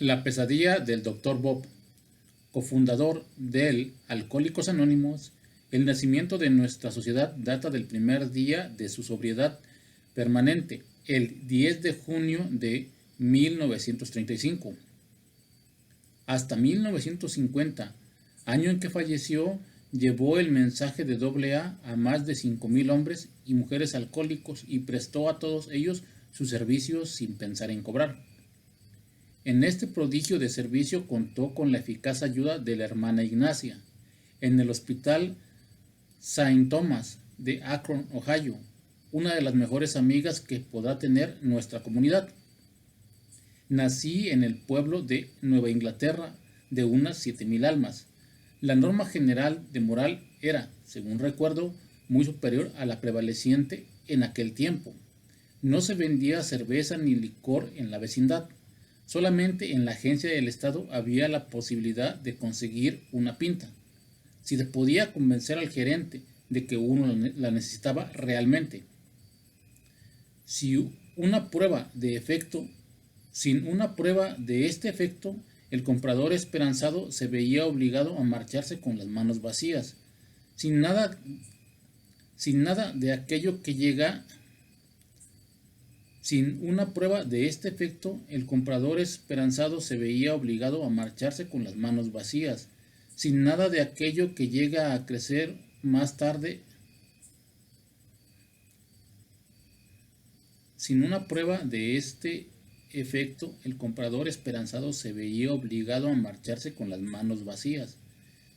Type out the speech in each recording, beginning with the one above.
La pesadilla del Dr. Bob, cofundador del Alcohólicos Anónimos. El nacimiento de nuestra sociedad data del primer día de su sobriedad permanente, el 10 de junio de 1935. Hasta 1950, año en que falleció, llevó el mensaje de AA a más de 5,000 hombres y mujeres alcohólicos y prestó a todos ellos sus servicios sin pensar en cobrar. En este prodigio de servicio contó con la eficaz ayuda de la hermana Ignacia, en el Hospital Saint Thomas de Akron, Ohio, una de las mejores amigas que podrá tener nuestra comunidad. Nací en el pueblo de Nueva Inglaterra de unas 7,000 almas. La norma general de moral era, según recuerdo, muy superior a la prevaleciente en aquel tiempo. No se vendía cerveza ni licor en la vecindad. Solamente en la agencia del Estado había la posibilidad de conseguir una pinta, si se podía convencer al gerente de que uno la necesitaba realmente. Sin una prueba de este efecto, el comprador esperanzado se veía obligado a marcharse con las manos vacías, sin nada de aquello que llega. Sin una prueba de este efecto, el comprador esperanzado se veía obligado a marcharse con las manos vacías, sin nada de aquello que llega a crecer más tarde. Sin una prueba de este efecto, el comprador esperanzado se veía obligado a marcharse con las manos vacías.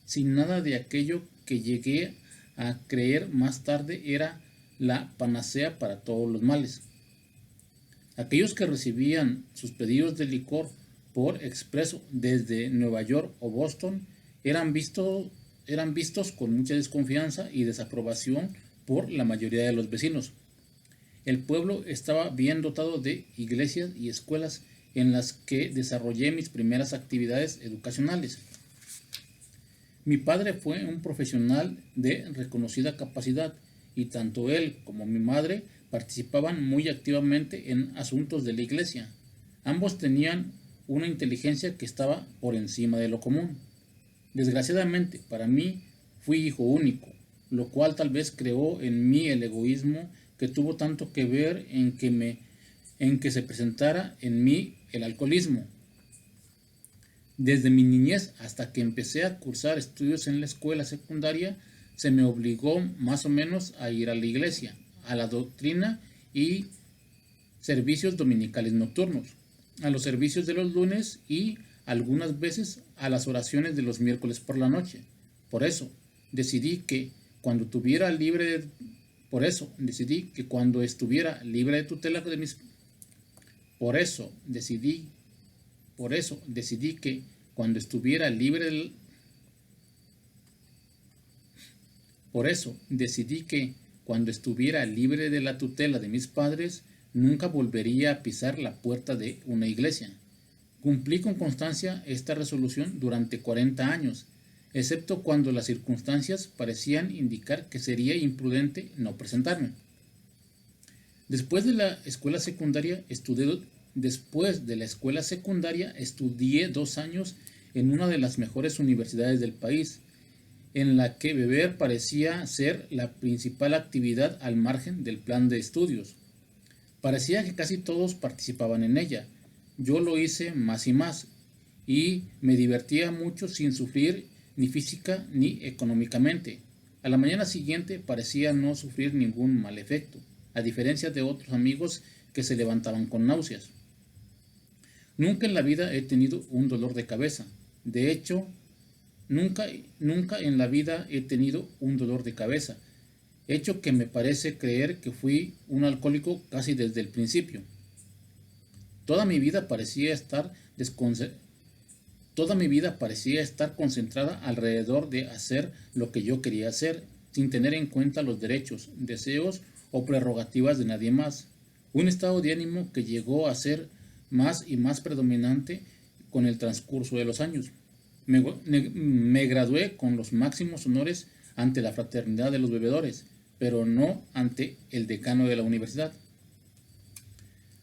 Sin nada de aquello que llegué a creer más tarde era la panacea para todos los males. Aquellos que recibían sus pedidos de licor por expreso desde Nueva York o Boston eran vistos con mucha desconfianza y desaprobación por la mayoría de los vecinos. El pueblo estaba bien dotado de iglesias y escuelas en las que desarrollé mis primeras actividades educacionales. Mi padre fue un profesional de reconocida capacidad y tanto él como mi madre participaban muy activamente en asuntos de la iglesia. Ambos tenían una inteligencia que estaba por encima de lo común. Desgraciadamente, para mí, fui hijo único, lo cual tal vez creó en mí el egoísmo que tuvo tanto que ver en que se presentara en mí el alcoholismo. Desde mi niñez hasta que empecé a cursar estudios en la escuela secundaria, se me obligó más o menos a ir a la iglesia, a la doctrina y servicios dominicales nocturnos, a los servicios de los lunes y algunas veces a las oraciones de los miércoles por la noche. Por eso decidí que cuando estuviera libre de tutela de mis Por eso decidí que cuando estuviera libre de la tutela de mis padres, nunca volvería a pisar la puerta de una iglesia. Cumplí con constancia esta resolución durante 40 años, excepto cuando las circunstancias parecían indicar que sería imprudente no presentarme. Después de la escuela secundaria estudié 2 años en una de las mejores universidades del país, en la que beber parecía ser la principal actividad al margen del plan de estudios. Parecía que casi todos participaban en ella. Yo lo hice más y más, y me divertía mucho sin sufrir ni física ni económicamente. A la mañana siguiente parecía no sufrir ningún mal efecto, a diferencia de otros amigos que se levantaban con náuseas. Nunca en la vida he tenido un dolor de cabeza. De hecho, nunca en la vida he tenido un dolor de cabeza, hecho que me parece creer que fui un alcohólico casi desde el principio. Toda mi vida parecía estar concentrada alrededor de hacer lo que yo quería hacer, sin tener en cuenta los derechos, deseos o prerrogativas de nadie más. Un estado de ánimo que llegó a ser más y más predominante con el transcurso de los años. Me gradué con los máximos honores ante la fraternidad de los bebedores, pero no ante el decano de la universidad.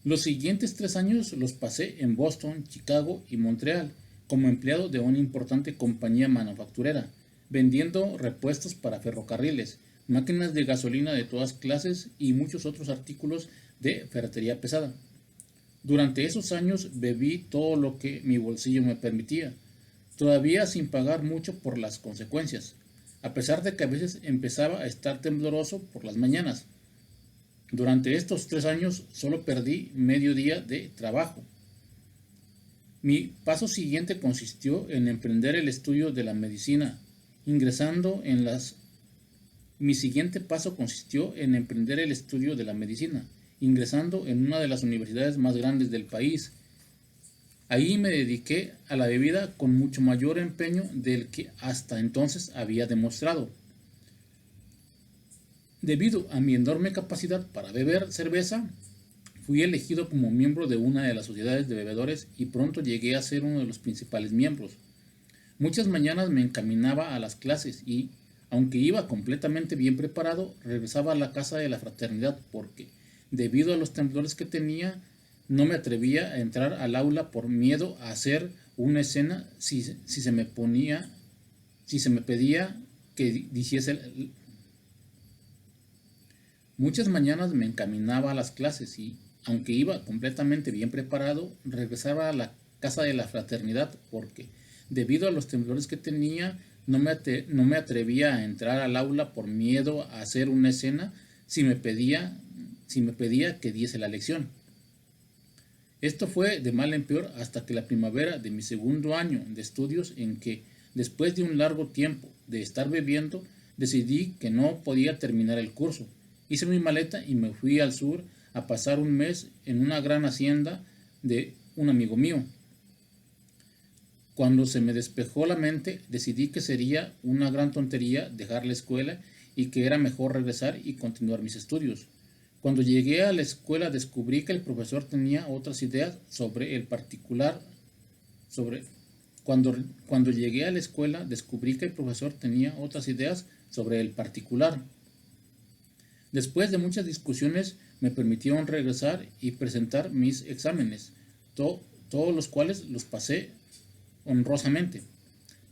Los siguientes 3 años los pasé en Boston, Chicago y Montreal como empleado de una importante compañía manufacturera, vendiendo repuestos para ferrocarriles, máquinas de gasolina de todas clases y muchos otros artículos de ferretería pesada. Durante esos años bebí todo lo que mi bolsillo me permitía, todavía sin pagar mucho por las consecuencias, a pesar de que a veces empezaba a estar tembloroso por las mañanas. Durante estos 3 años solo perdí medio día de trabajo. Mi paso siguiente consistió en emprender el estudio de la medicina, ingresando en las... Mi siguiente paso consistió en emprender el estudio de la medicina, ingresando en una de las universidades más grandes del país. Ahí me dediqué a la bebida con mucho mayor empeño del que hasta entonces había demostrado. Debido a mi enorme capacidad para beber cerveza, fui elegido como miembro de una de las sociedades de bebedores y pronto llegué a ser uno de los principales miembros. Muchas mañanas me encaminaba a las clases y, aunque iba completamente bien preparado, regresaba a la casa de la fraternidad porque, debido a los temblores que tenía, no me atrevía a entrar al aula por miedo a hacer una escena si se me pedía que dijese. Muchas mañanas me encaminaba a las clases y, aunque iba completamente bien preparado, regresaba a la casa de la fraternidad porque, debido a los temblores que tenía, no me atrevía a entrar al aula por miedo a hacer una escena si me pedía que diese la lección. Esto fue de mal en peor hasta que la primavera de mi segundo año de estudios, en que, después de un largo tiempo de estar bebiendo, decidí que no podía terminar el curso. Hice mi maleta y me fui al sur a pasar un mes en una gran hacienda de un amigo mío. Cuando se me despejó la mente, decidí que sería una gran tontería dejar la escuela y que era mejor regresar y continuar mis estudios. Cuando llegué a la escuela descubrí que el profesor tenía otras ideas sobre el particular. Cuando llegué a la escuela descubrí que el profesor tenía otras ideas sobre el particular. Después de muchas discusiones me permitieron regresar y presentar mis exámenes, todos los cuales los pasé honrosamente.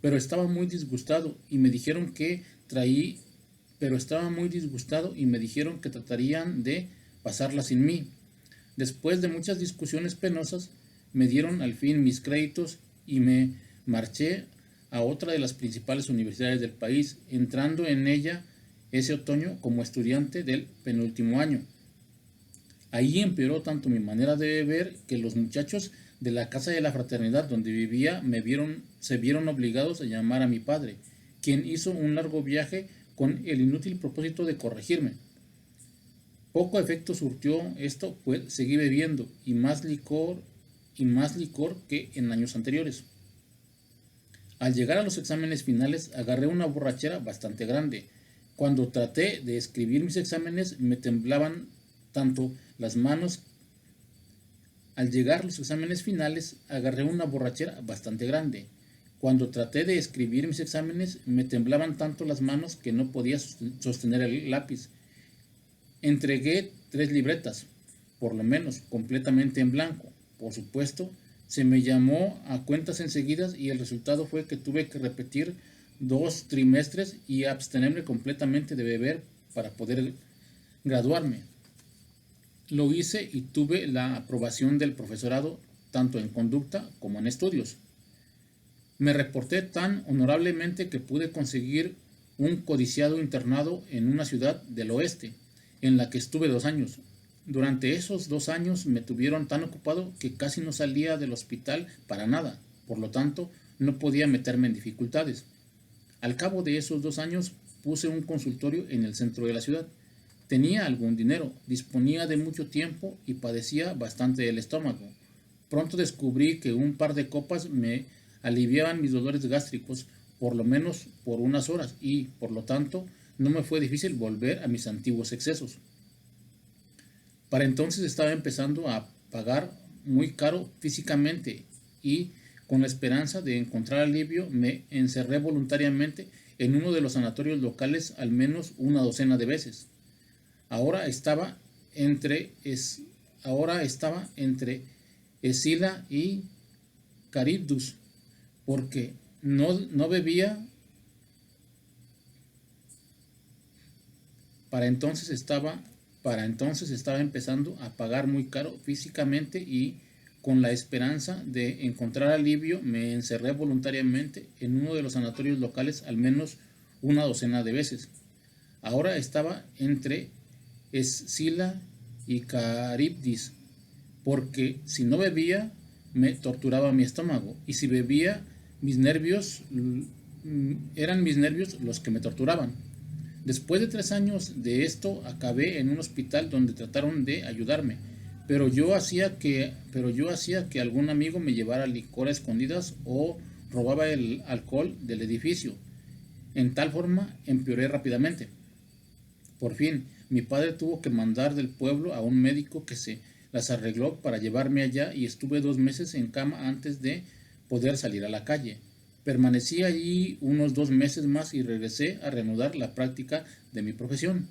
Pero estaba muy disgustado y me dijeron que tratarían de pasarla sin mí. Después de muchas discusiones penosas, me dieron al fin mis créditos y me marché a otra de las principales universidades del país, entrando en ella ese otoño como estudiante del penúltimo año. Ahí empeoró tanto mi manera de beber que los muchachos de la casa de la fraternidad donde vivía se vieron obligados a llamar a mi padre, quien hizo un largo viaje con el inútil propósito de corregirme. Poco efecto surtió esto, pues seguí bebiendo y más licor que en años anteriores. Al llegar a los exámenes finales agarré una borrachera bastante grande. Cuando traté de escribir mis exámenes me temblaban tanto las manos. Al llegar a los exámenes finales agarré una borrachera bastante grande. Cuando traté de escribir mis exámenes me temblaban tanto las manos que no podía sostener el lápiz. Entregué 3 libretas, por lo menos, completamente en blanco. Por supuesto, se me llamó a cuentas enseguida y el resultado fue que tuve que repetir 2 trimestres y abstenerme completamente de beber para poder graduarme. Lo hice y tuve la aprobación del profesorado tanto en conducta como en estudios. Me reporté tan honorablemente que pude conseguir un codiciado internado en una ciudad del oeste, en la que estuve 2 años. Durante esos 2 años me tuvieron tan ocupado que casi no salía del hospital para nada, por lo tanto no podía meterme en dificultades. Al cabo de esos 2 años puse un consultorio en el centro de la ciudad. Tenía algún dinero, disponía de mucho tiempo y padecía bastante del estómago. Pronto descubrí que un par de copas me aliviaban mis dolores gástricos, por lo menos por unas horas, y, por lo tanto, no me fue difícil volver a mis antiguos excesos. Para entonces estaba empezando a pagar muy caro físicamente y, con la esperanza de encontrar alivio, me encerré voluntariamente en uno de los sanatorios locales al menos una docena de veces. Ahora estaba entre ahora estaba entre Escila y Caribdus, porque no bebía. Para entonces estaba empezando a pagar muy caro físicamente y con la esperanza de encontrar alivio me encerré voluntariamente en uno de los sanatorios locales al menos una docena de veces. Ahora estaba entre Escila y Caribdis, porque si no bebía me torturaba mi estómago y si bebía eran mis nervios los que me torturaban. Después de 3 años de esto acabé en un hospital donde trataron de ayudarme, pero yo hacía que algún amigo me llevara licor a escondidas o robaba el alcohol del edificio. En tal forma empeoré rápidamente. Por fin, mi padre tuvo que mandar del pueblo a un médico que se las arregló para llevarme allá y estuve 2 meses en cama antes de poder salir a la calle. Permanecí allí unos 2 meses más y regresé a reanudar la práctica de mi profesión.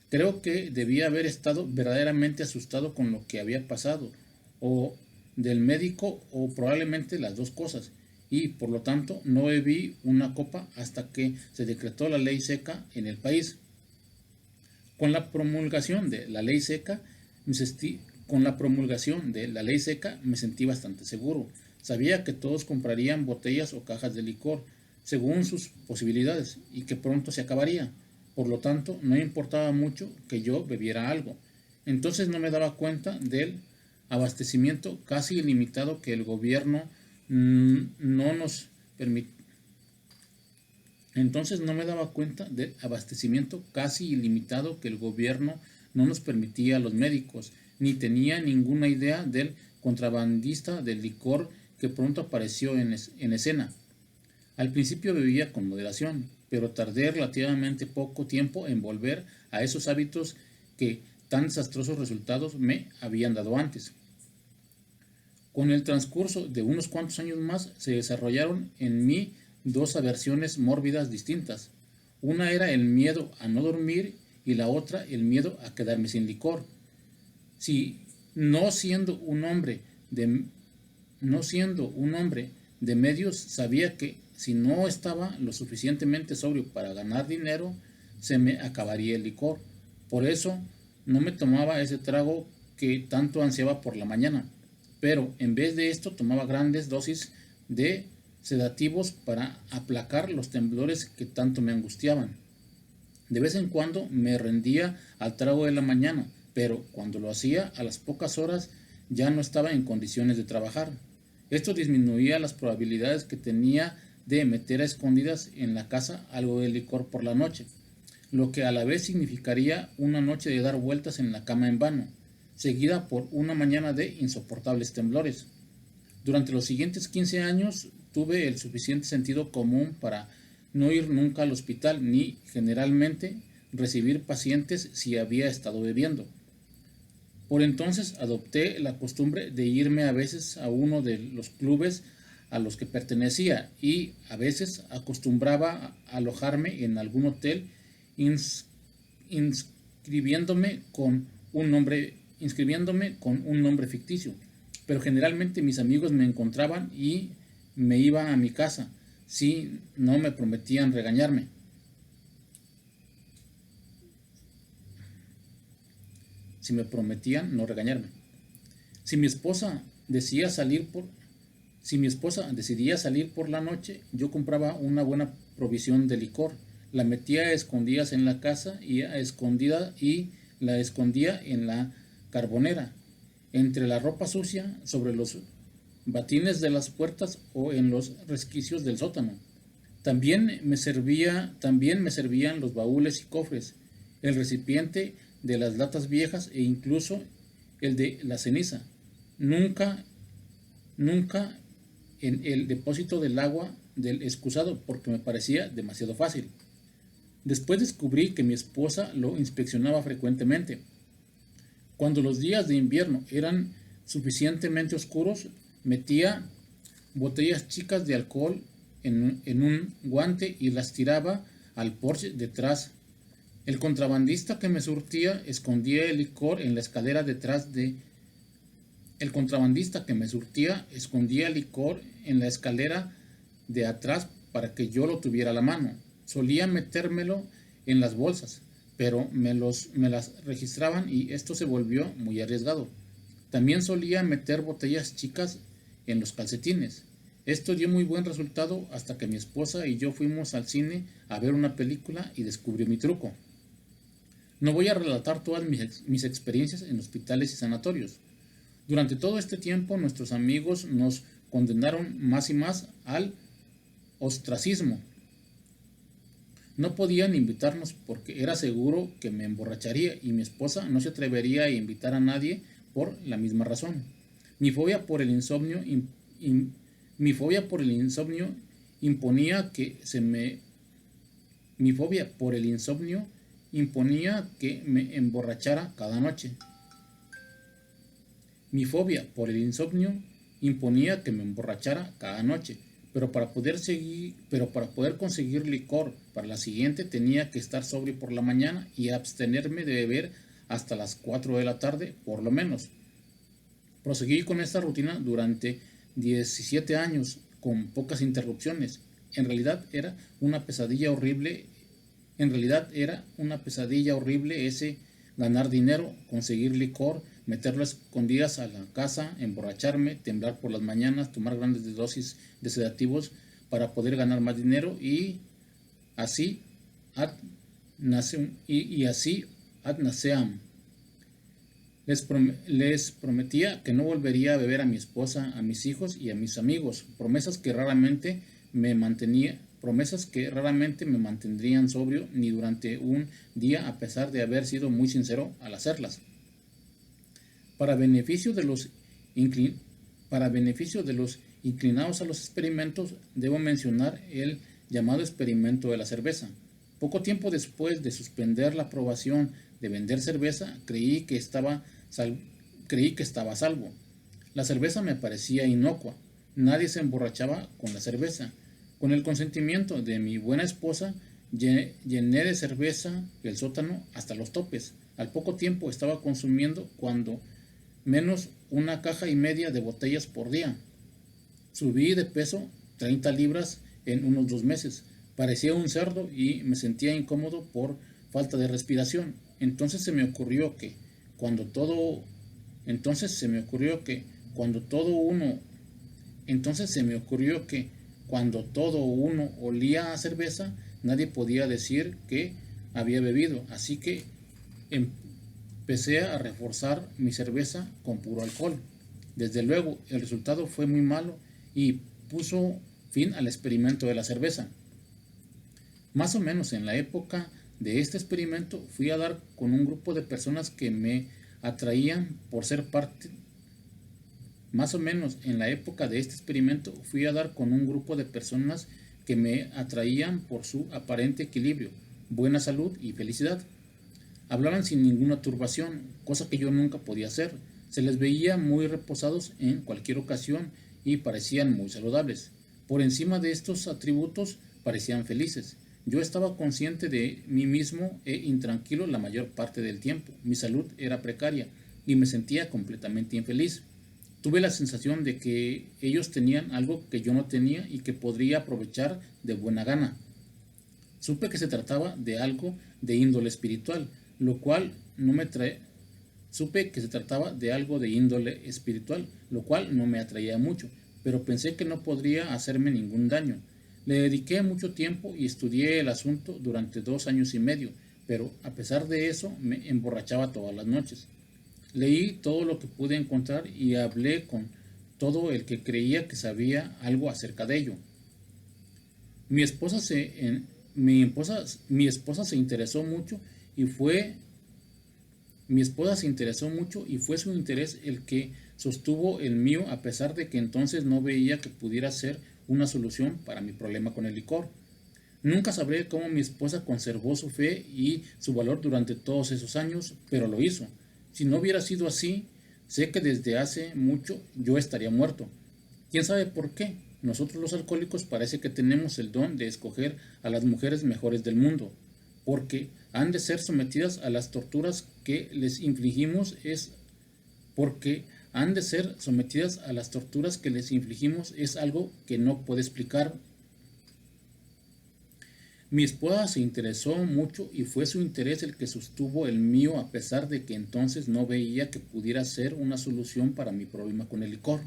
Creo que debía haber estado verdaderamente asustado con lo que había pasado, o del médico, o probablemente las dos cosas, y por lo tanto no bebí una copa hasta que se decretó la ley seca en el país. Con la promulgación de la ley seca, me sentí bastante seguro. Sabía que todos comprarían botellas o cajas de licor, según sus posibilidades, y que pronto se acabaría. Por lo tanto, no importaba mucho que yo bebiera algo. Entonces no me daba cuenta del abastecimiento casi ilimitado que el gobierno no nos permitía. Entonces no me daba cuenta del abastecimiento casi ilimitado que el gobierno no nos permitía a los médicos, ni tenía ninguna idea del contrabandista del licor que pronto apareció en escena. Al principio bebía con moderación, pero tardé relativamente poco tiempo en volver a esos hábitos que tan desastrosos resultados me habían dado antes. Con el transcurso de unos cuantos años más se desarrollaron en mí dos aversiones mórbidas distintas. Una era el miedo a no dormir y la otra el miedo a quedarme sin licor. Si no siendo un hombre de medios, sabía que si no estaba lo suficientemente sobrio para ganar dinero, se me acabaría el licor. Por eso no me tomaba ese trago que tanto ansiaba por la mañana, pero en vez de esto tomaba grandes dosis de sedativos para aplacar los temblores que tanto me angustiaban. De vez en cuando me rendía al trago de la mañana, pero cuando lo hacía a las pocas horas ya no estaba en condiciones de trabajar. Esto disminuía las probabilidades que tenía de meter a escondidas en la casa algo de licor por la noche, lo que a la vez significaría una noche de dar vueltas en la cama en vano, seguida por una mañana de insoportables temblores. Durante los siguientes 15 años tuve el suficiente sentido común para no ir nunca al hospital ni generalmente recibir pacientes si había estado bebiendo. Por entonces adopté la costumbre de irme a veces a uno de los clubes a los que pertenecía y a veces acostumbraba a alojarme en algún hotel inscribiéndome con un nombre ficticio, pero generalmente mis amigos me encontraban y me iba a mi casa si no me prometían regañarme. Si me prometían no regañarme. Si mi esposa decidía salir por la noche, yo compraba una buena provisión de licor, la metía a escondidas en la casa y la escondía en la carbonera, entre la ropa sucia, sobre los batines de las puertas o en los resquicios del sótano. También me servían los baúles y cofres, el recipiente de las latas viejas e incluso el de la ceniza. Nunca en el depósito del agua del excusado porque me parecía demasiado fácil. Después descubrí que mi esposa lo inspeccionaba frecuentemente. Cuando los días de invierno eran suficientemente oscuros, metía botellas chicas de alcohol en un guante y las tiraba al porche detrás. El contrabandista que me surtía escondía el licor en la escalera detrás de El contrabandista que me surtía escondía licor en la escalera de atrás para que yo lo tuviera a la mano. Solía metérmelo en las bolsas, pero me las registraban y esto se volvió muy arriesgado. También solía meter botellas chicas en los calcetines. Esto dio muy buen resultado hasta que mi esposa y yo fuimos al cine a ver una película y descubrí mi truco. No voy a relatar todas mis experiencias en hospitales y sanatorios. Durante todo este tiempo nuestros amigos nos condenaron más y más al ostracismo. No podían invitarnos porque era seguro que me emborracharía y mi esposa no se atrevería a invitar a nadie por la misma razón. Mi fobia por el insomnio, mi fobia por el insomnio imponía que se me mi fobia por el insomnio imponía que me emborrachara cada noche. Mi fobia por el insomnio imponía que me emborrachara cada noche, pero para poder conseguir licor para la siguiente tenía que estar sobrio por la mañana y abstenerme de beber hasta las 4 de la tarde, por lo menos. Proseguí con esta rutina durante 17 años, con pocas interrupciones. En realidad era una pesadilla horrible. En realidad era una pesadilla horrible ese ganar dinero, conseguir licor, meterlo a escondidas a la casa, emborracharme, temblar por las mañanas, tomar grandes dosis de sedativos para poder ganar más dinero y así ad naseam. Les prometía que no volvería a beber a mi esposa, a mis hijos y a mis amigos, promesas que raramente me mantendrían sobrio ni durante un día a pesar de haber sido muy sincero al hacerlas. Para beneficio de los, para beneficio de los inclinados a los experimentos, debo mencionar el llamado experimento de la cerveza. Poco tiempo después de suspender la aprobación de vender cerveza, creí que estaba a salvo. La cerveza me parecía inocua. Nadie se emborrachaba con la cerveza. Con el consentimiento de mi buena esposa, llené de cerveza el sótano hasta los topes. Al poco tiempo estaba consumiendo cuando menos 1,5 cajas de botellas por día. Subí de peso 30 libras en unos 2 meses. Parecía un cerdo y me sentía incómodo por falta de respiración. Entonces se me ocurrió que cuando todo uno olía a cerveza, nadie podía decir que había bebido. Así que empecé a reforzar mi cerveza con puro alcohol. Desde luego, el resultado fue muy malo y puso fin al experimento de la cerveza. Más o menos en la época de este experimento fui a dar con un grupo de personas que me atraían por ser parte Más o menos en la época de este experimento fui a dar con un grupo de personas que me atraían por su aparente equilibrio, buena salud y felicidad. Hablaban sin ninguna turbación, cosa que yo nunca podía hacer. Se les veía muy reposados en cualquier ocasión y parecían muy saludables. Por encima de estos atributos parecían felices. Yo estaba consciente de mí mismo e intranquilo la mayor parte del tiempo. Mi salud era precaria y me sentía completamente infeliz. Tuve la sensación de que ellos tenían algo que yo no tenía y que podría aprovechar de buena gana. Supe que se trataba de algo de índole espiritual, lo cual no me trae... Supe que se trataba de algo de índole espiritual, lo cual no me atraía mucho, pero pensé que no podría hacerme ningún daño. Le dediqué mucho tiempo y estudié el asunto durante 2 años y medio, pero a pesar de eso me emborrachaba todas las noches. Leí todo lo que pude encontrar y hablé con todo el que creía que sabía algo acerca de ello. Mi esposa se interesó mucho y fue su interés el que sostuvo el mío, a pesar de que entonces no veía que pudiera ser una solución para mi problema con el licor. Nunca sabré cómo mi esposa conservó su fe y su valor durante todos esos años, pero lo hizo. Si no hubiera sido así, sé que desde hace mucho yo estaría muerto. ¿Quién sabe por qué? Nosotros los alcohólicos parece que tenemos el don de escoger a las mujeres mejores del mundo, porque han de ser sometidas a las torturas que les infligimos porque han de ser sometidas a las torturas que les infligimos es algo que no puedo explicar. Mi esposa se interesó mucho y fue su interés el que sostuvo el mío a pesar de que entonces no veía que pudiera ser una solución para mi problema con el licor.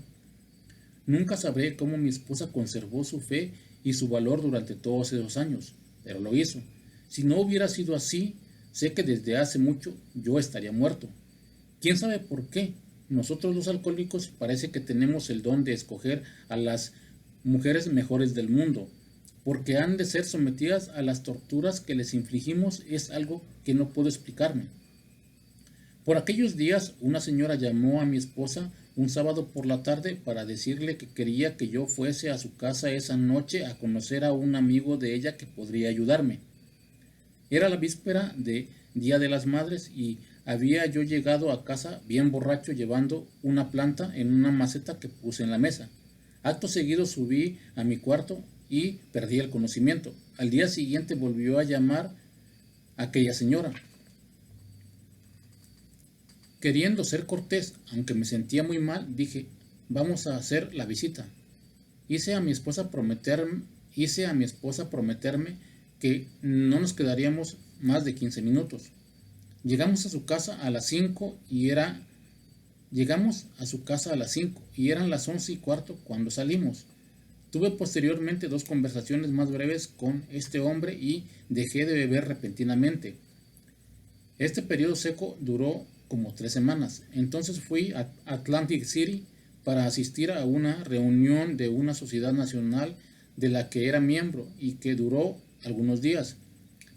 Nunca sabré cómo mi esposa conservó su fe y su valor durante todos esos años, pero lo hizo. Si no hubiera sido así, sé que desde hace mucho yo estaría muerto. ¿Quién sabe por qué? Nosotros los alcohólicos parece que tenemos el don de escoger a las mujeres mejores del mundo, porque han de ser sometidas a las torturas que les infligimos es algo que no puedo explicarme. Por aquellos días, una señora llamó a mi esposa un sábado por la tarde para decirle que quería que yo fuese a su casa esa noche a conocer a un amigo de ella que podría ayudarme. Era la víspera de Día de las Madres y había yo llegado a casa bien borracho llevando una planta en una maceta que puse en la mesa. Acto seguido subí a mi cuarto y perdí el conocimiento. Al día siguiente volvió a llamar a aquella señora. Queriendo ser cortés, aunque me sentía muy mal, dije, vamos a hacer la visita. Hice a mi esposa prometerme que no nos quedaríamos más de 15 minutos. Llegamos a su casa a las 5 y eran las 11:15 cuando salimos. Tuve posteriormente 2 conversaciones más breves con este hombre y dejé de beber repentinamente. Este periodo seco duró como 3 semanas. Entonces fui a Atlantic City para asistir a una reunión de una sociedad nacional de la que era miembro y que duró algunos días.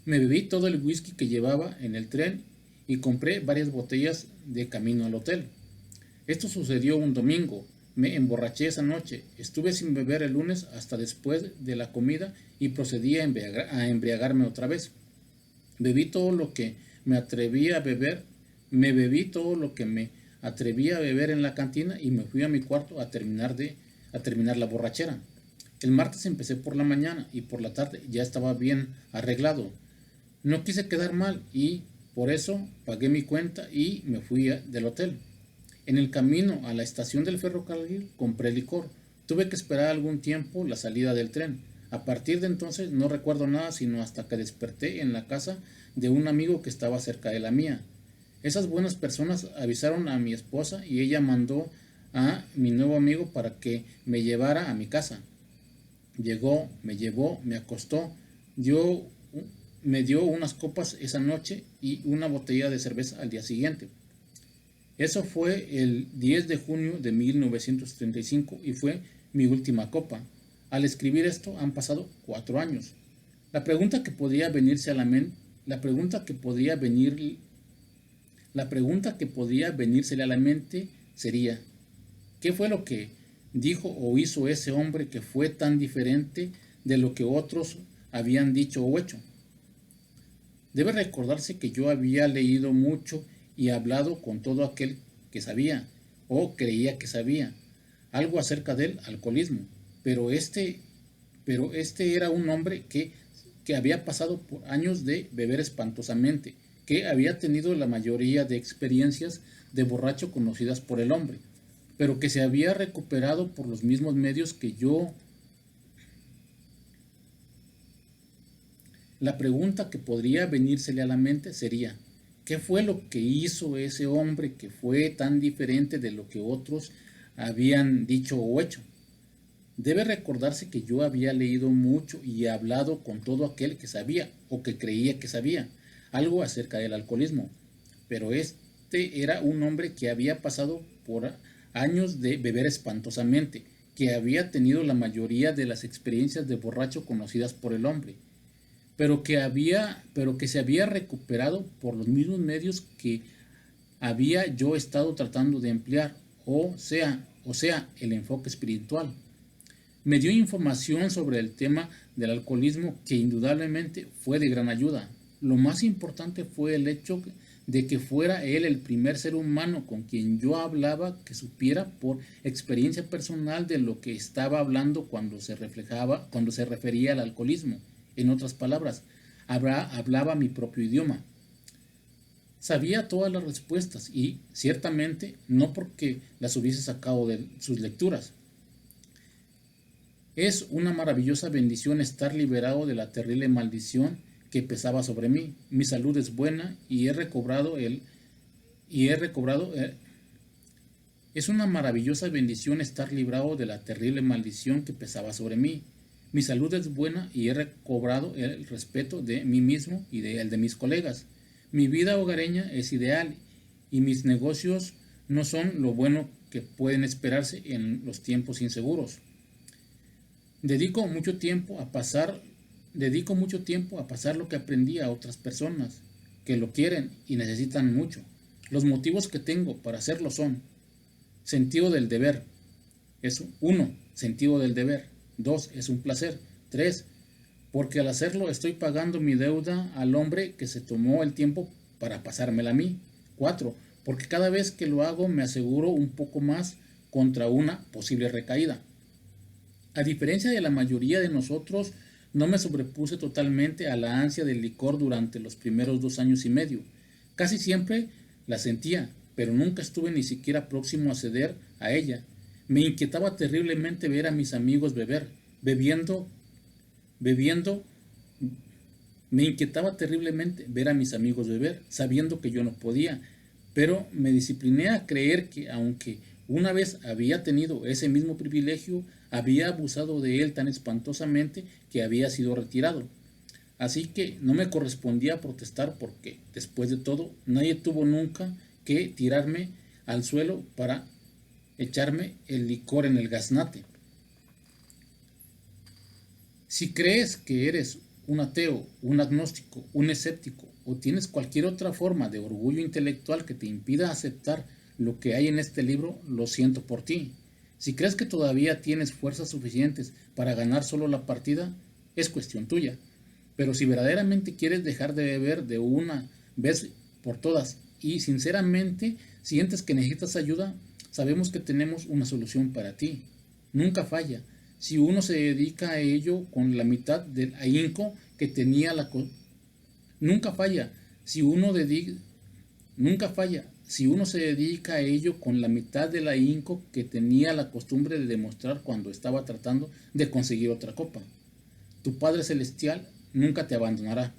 Me bebí todo el whisky que llevaba en el tren y compré varias botellas de camino al hotel. Esto sucedió un domingo. Me emborraché esa noche. Estuve sin beber el lunes hasta después de la comida y procedí a embriagarme otra vez. Bebí todo lo que me atrevía a beber. Me bebí todo lo que me atrevía a beber en la cantina y me fui a mi cuarto a terminar la borrachera. El martes empecé por la mañana y por la tarde ya estaba bien arreglado. No quise quedar mal y por eso pagué mi cuenta y me fui del hotel. En el camino a la estación del ferrocarril compré licor. Tuve que esperar algún tiempo la salida del tren. A partir de entonces no recuerdo nada sino hasta que desperté en la casa de un amigo que estaba cerca de la mía. Esas buenas personas avisaron a mi esposa y ella mandó a mi nuevo amigo para que me llevara a mi casa. Llegó, me llevó, me acostó, me dio unas copas esa noche y una botella de cerveza al día siguiente. Eso fue el 10 de junio de 1935 y fue mi última copa. Al escribir esto han pasado 4 años. La pregunta que podría venírsele a la mente sería, ¿qué fue lo que dijo o hizo ese hombre que fue tan diferente de lo que otros habían dicho o hecho? Debe recordarse que yo había leído mucho y hablado con todo aquel que sabía o creía que sabía algo acerca del alcoholismo, pero este era un hombre que había pasado por años de beber espantosamente, que había tenido la mayoría de experiencias de borracho conocidas por el hombre, pero que se había recuperado por los mismos medios que yo. La pregunta que podría venírsele a la mente sería, ¿qué fue lo que hizo ese hombre que fue tan diferente de lo que otros habían dicho o hecho? Debe recordarse que yo había leído mucho y hablado con todo aquel que sabía o que creía que sabía algo acerca del alcoholismo, pero este era un hombre que había pasado por años de beber espantosamente, que había tenido la mayoría de las experiencias de borracho conocidas por el hombre, pero que se había recuperado por los mismos medios que había yo estado tratando de emplear, o sea, el enfoque espiritual. Me dio información sobre el tema del alcoholismo que indudablemente fue de gran ayuda. Lo más importante fue el hecho de que fuera él el primer ser humano con quien yo hablaba que supiera por experiencia personal de lo que estaba hablando cuando se refería al alcoholismo. En otras palabras, hablaba mi propio idioma. Sabía todas las respuestas y, ciertamente, no porque las hubiese sacado de sus lecturas. Es una maravillosa bendición estar liberado de la terrible maldición que pesaba sobre mí. Mi salud es buena y he recobrado es una maravillosa bendición estar librado de la terrible maldición que pesaba sobre mí. Mi salud es buena y he recobrado el respeto de mí mismo y el de mis colegas. Mi vida hogareña es ideal y mis negocios no son lo bueno que pueden esperarse en los tiempos inseguros. Dedico mucho tiempo a pasar lo que aprendí a otras personas que lo quieren y necesitan mucho. Los motivos que tengo para hacerlo son sentido del deber. Es 1. Sentido del deber. 2. Es un placer. 3. Porque al hacerlo estoy pagando mi deuda al hombre que se tomó el tiempo para pasármela a mí. 4. Porque cada vez que lo hago me aseguro un poco más contra una posible recaída. A diferencia de la mayoría de nosotros, no me sobrepuse totalmente a la ansia del licor durante los primeros 2 años y medio. Casi siempre la sentía, pero nunca estuve ni siquiera próximo a ceder a ella. Me inquietaba terriblemente ver a mis amigos bebiendo. Me inquietaba terriblemente ver a mis amigos beber, sabiendo que yo no podía, pero me discipliné a creer que, aunque una vez había tenido ese mismo privilegio, había abusado de él tan espantosamente que había sido retirado. Así que no me correspondía protestar porque, después de todo, nadie tuvo nunca que tirarme al suelo para echarme el licor en el gaznate. Si crees que eres un ateo, un agnóstico, un escéptico o tienes cualquier otra forma de orgullo intelectual que te impida aceptar lo que hay en este libro, lo siento por ti. Si crees que todavía tienes fuerzas suficientes para ganar solo la partida, es cuestión tuya. Pero si verdaderamente quieres dejar de beber de una vez por todas y sinceramente sientes que necesitas ayuda, sabemos que tenemos una solución para ti. Nunca falla. Si uno se dedica a ello con la mitad del ahínco que tenía nunca falla. Nunca falla. Si uno se dedica a ello con la mitad del ahínco que tenía la costumbre de demostrar cuando estaba tratando de conseguir otra copa. Tu Padre Celestial nunca te abandonará.